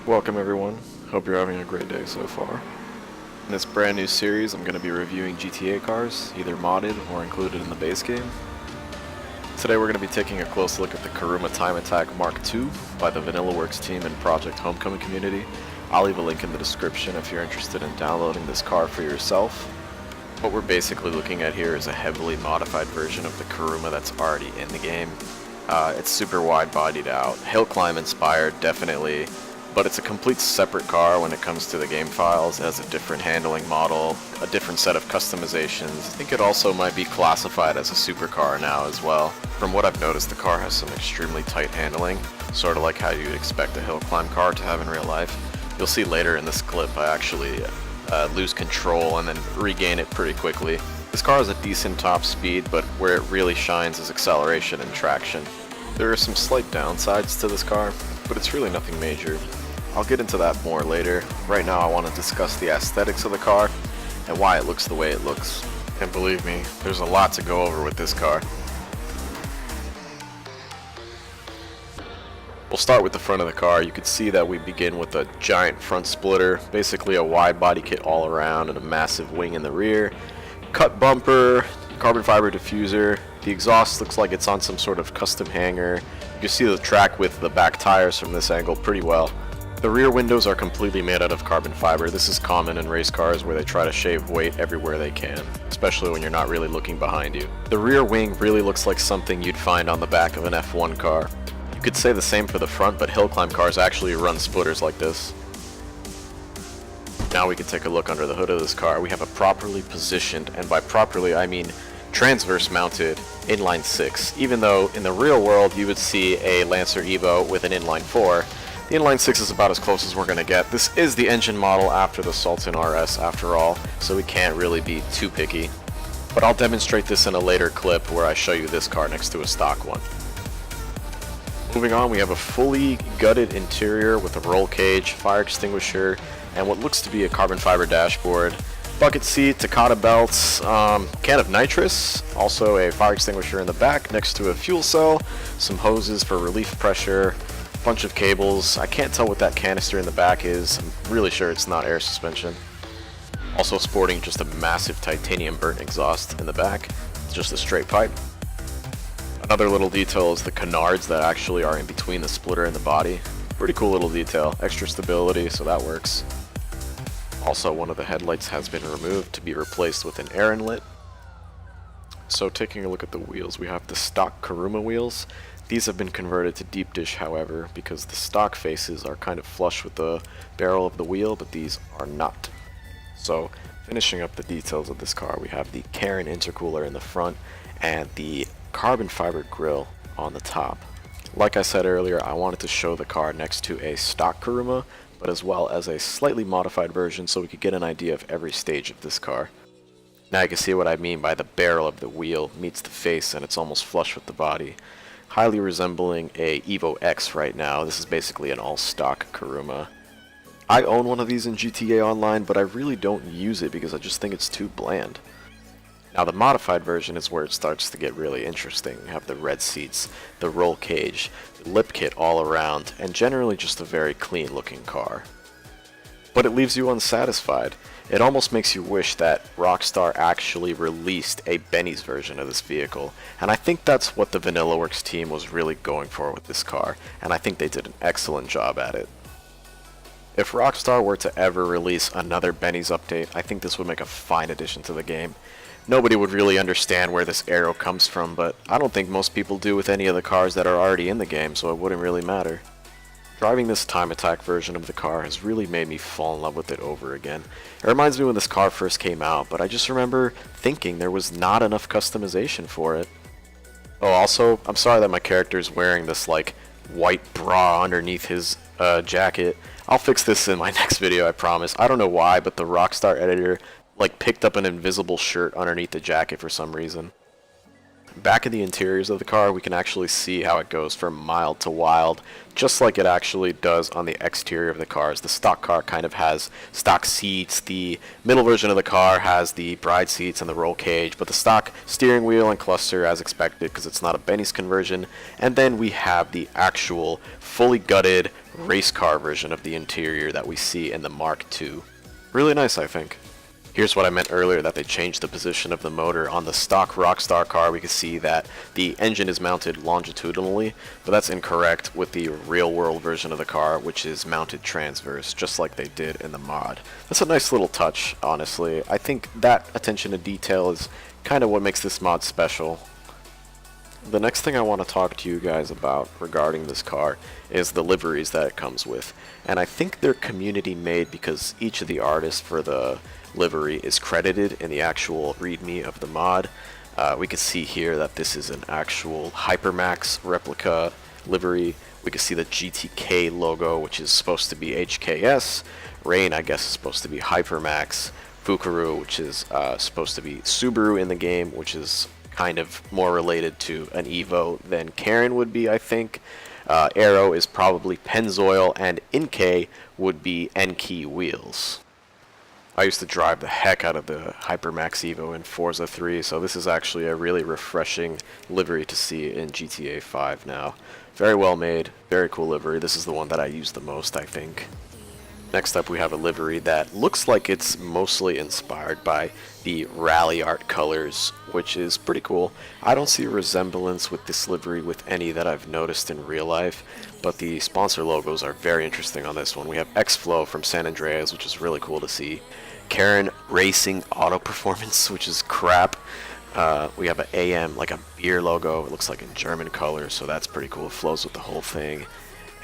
Welcome everyone, hope you're having a great day so far. In this brand new series I'm going to be reviewing GTA cars, either modded or included in the base game. Today we're going to be taking a close look at the Kuruma Time Attack Mark II by the Vanillaworks team and Project Homecoming community. I'll leave a link in the description if you're interested in downloading this car for yourself. What we're basically looking at here is a heavily modified version of the Kuruma that's already in the game. It's super wide bodied out, hill climb inspired definitely, but it's a complete separate car when it comes to the game files. It has a different handling model, a different set of customizations. I think it also might be classified as a supercar now as well. From what I've noticed, the car has some extremely tight handling, sort of like how you'd expect a hill climb car to have in real life. You'll see later in this clip I actually lose control and then regain it pretty quickly. This car has a decent top speed, but where it really shines is acceleration and traction. There are some slight downsides to this car, but it's really nothing major. I'll get into that more later. Right now I want to discuss the aesthetics of the car and why it looks the way it looks. And believe me, there's a lot to go over with this car. We'll start with the front of the car. You can see that we begin with a giant front splitter, basically a wide body kit all around and a massive wing in the rear. Cut bumper, carbon fiber diffuser. The exhaust looks like it's on some sort of custom hanger. You can see the track with the back tires from this angle pretty well. The rear windows are completely made out of carbon fiber. This is common in race cars where they try to shave weight everywhere they can, especially when you're not really looking behind you. The rear wing really looks like something you'd find on the back of an F1 car. You could say the same for the front, but hill climb cars actually run splitters like this. Now we can take a look under the hood of this car. We have a properly positioned, and by properly I mean transverse mounted inline 6. Even though in the real world you would see a Lancer Evo with an inline 4, the inline 6 is about as close as we're going to get. This is the engine model after the Sultan RS after all, so we can't really be too picky. But I'll demonstrate this in a later clip where I show you this car next to a stock one. Moving on, we have a fully gutted interior with a roll cage, fire extinguisher, and what looks to be a carbon fiber dashboard. Bucket seat, Takata belts, can of nitrous, also a fire extinguisher in the back next to a fuel cell, some hoses for relief pressure, bunch of cables. I can't tell what that canister in the back is. I'm really sure it's not air suspension. Also sporting just a massive titanium burnt exhaust in the back. It's just a straight pipe. Another little detail is the canards that actually are in between the splitter and the body. Pretty cool little detail. Extra stability, so that works. Also, one of the headlights has been removed to be replaced with an air inlet. So taking a look at the wheels, we have the stock Kuruma wheels. These have been converted to deep dish, however, because the stock faces are kind of flush with the barrel of the wheel, but these are not. So, finishing up the details of this car, we have the Karen intercooler in the front and the carbon fiber grille on the top. Like I said earlier, I wanted to show the car next to a stock Kuruma, but as well as a slightly modified version so we could get an idea of every stage of this car. Now you can see what I mean by the barrel of the wheel meets the face and it's almost flush with the body. Highly resembling a Evo X right now. This is basically an all-stock Kuruma. I own one of these in GTA Online, but I really don't use it because I just think it's too bland. Now the modified version is where it starts to get really interesting. You have the red seats, the roll cage, the lip kit all around, and generally just a very clean looking car. But it leaves you unsatisfied. It almost makes you wish that Rockstar actually released a Benny's version of this vehicle, and I think that's what the Vanillaworks team was really going for with this car, and I think they did an excellent job at it. If Rockstar were to ever release another Benny's update, I think this would make a fine addition to the game. Nobody would really understand where this arrow comes from, but I don't think most people do with any of the cars that are already in the game, so it wouldn't really matter. Driving this Time Attack version of the car has really made me fall in love with it over again. It reminds me when this car first came out, but I just remember thinking there was not enough customization for it. Oh, also, I'm sorry that my character's wearing this, like, white bra underneath his jacket. I'll fix this in my next video, I promise. I don't know why, but the Rockstar editor, like, picked up an invisible shirt underneath the jacket for some reason. Back in the interiors of the car, we can actually see how it goes from mild to wild, just like it actually does on the exterior of the cars. The stock car kind of has stock seats, the middle version of the car has the bride seats and the roll cage, but the stock steering wheel and cluster as expected because it's not a Benny's conversion. And then we have the actual fully gutted race car version of the interior that we see in the Mark II. Really nice, I think. Here's what I meant earlier, that they changed the position of the motor. On the stock Rockstar car, we can see that the engine is mounted longitudinally, but that's incorrect with the real-world version of the car, which is mounted transverse, just like they did in the mod. That's a nice little touch, honestly. I think that attention to detail is kind of what makes this mod special. The next thing I want to talk to you guys about regarding this car is the liveries that it comes with. And I think they're community made because each of the artists for the livery is credited in the actual readme of the mod. We can see here that this is an actual Hypermax replica livery. We can see the GTK logo, which is supposed to be HKS. Rain, I guess, is supposed to be Hypermax. Fukuru, which is supposed to be Subaru in the game, which is kind of more related to an Evo than Karen would be, I think. Aero is probably Pennzoil, and Inkei would be Enkei wheels. I used to drive the heck out of the Hypermax Evo in Forza 3, so this is actually a really refreshing livery to see in GTA 5 now. Very well made, very cool livery. This is the one that I use the most, I think. Next up, we have a livery that looks like it's mostly inspired by the rally art colors, which is pretty cool. I don't see a resemblance with this livery with any that I've noticed in real life, but the sponsor logos are very interesting on this one. We have X-Flow from San Andreas, which is really cool to see. Karen Racing Auto Performance, which is crap. We have an AM, like a beer logo. It looks like in German colors, so that's pretty cool. It flows with the whole thing.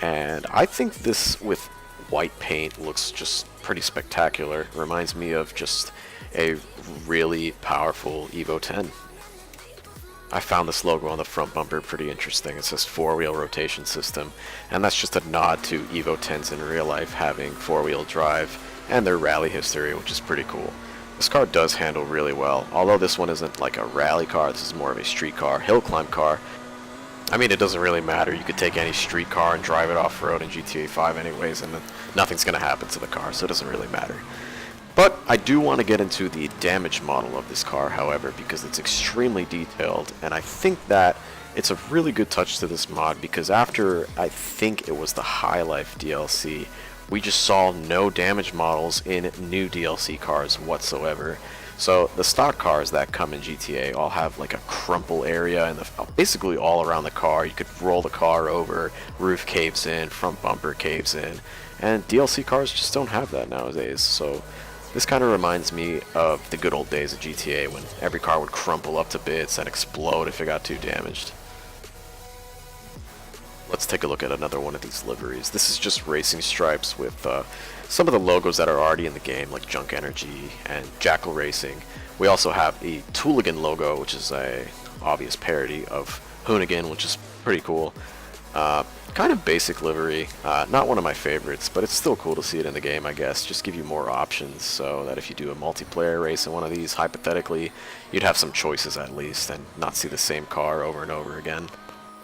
And I think this with white paint looks just pretty spectacular. It reminds me of just a really powerful Evo 10. I found this logo on the front bumper pretty interesting. It says 4-wheel rotation system, and that's just a nod to Evo 10s in real life having 4-wheel drive and their rally history, which is pretty cool. This car does handle really well. Although this one isn't like a rally car, this is more of a street car, hill climb car. I mean, it doesn't really matter. You could take any street car and drive it off-road in GTA 5 anyways, and nothing's going to happen to the car, so it doesn't really matter. But I do want to get into the damage model of this car, however, because it's extremely detailed, and I think that it's a really good touch to this mod, because after, I think it was the High Life DLC, we just saw no damage models in new DLC cars whatsoever. So the stock cars that come in GTA all have like a crumple area and basically all around the car. You could roll the car over, roof caves in, front bumper caves in, and DLC cars just don't have that nowadays. So this kind of reminds me of the good old days of GTA when every car would crumple up to bits and explode if it got too damaged. Let's take a look at another one of these liveries. This is just racing stripes with some of the logos that are already in the game, like Junk Energy and Jackal Racing. We also have the Tooligan logo, which is a obvious parody of Hoonigan, which is pretty cool. Kind of basic livery, not one of my favorites, but it's still cool to see it in the game, I guess. Just give you more options, so that if you do a multiplayer race in one of these, hypothetically, you'd have some choices at least, and not see the same car over and over again.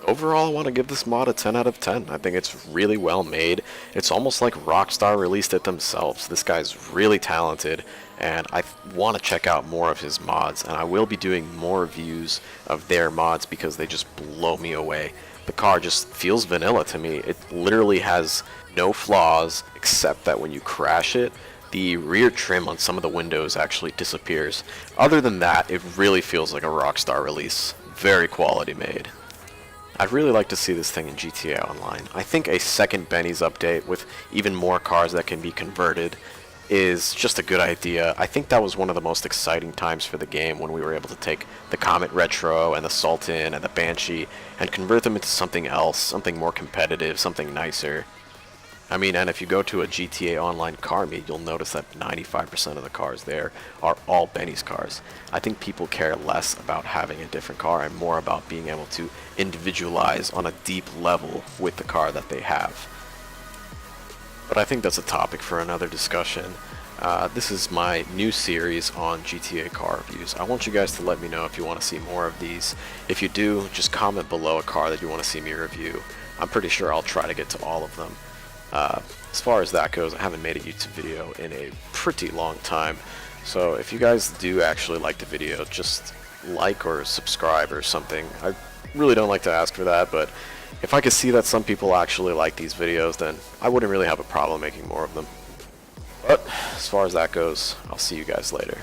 Overall, I want to give this mod a 10 out of 10. I think it's really well made. It's almost like Rockstar released it themselves. This guy's really talented, and I want to check out more of his mods, and I will be doing more reviews of their mods because they just blow me away. The car just feels vanilla to me. It literally has no flaws, except that when you crash it, the rear trim on some of the windows actually disappears. Other than that, it really feels like a Rockstar release. Very quality made. I'd really like to see this thing in GTA Online. I think a second Benny's update with even more cars that can be converted is just a good idea. I think that was one of the most exciting times for the game when we were able to take the Comet Retro and the Sultan and the Banshee and convert them into something else, something more competitive, something nicer. I mean, and if you go to a GTA Online car meet, you'll notice that 95% of the cars there are all Benny's cars. I think people care less about having a different car and more about being able to individualize on a deep level with the car that they have. But I think that's a topic for another discussion. This is my new series on GTA car reviews. I want you guys to let me know if you want to see more of these. If you do, just comment below a car that you want to see me review. I'm pretty sure I'll try to get to all of them. As far as that goes, I haven't made a YouTube video in a pretty long time, so if you guys do actually like the video, just like or subscribe or something. I really don't like to ask for that, but if I could see that some people actually like these videos, then I wouldn't really have a problem making more of them. But as far as that goes, I'll see you guys later.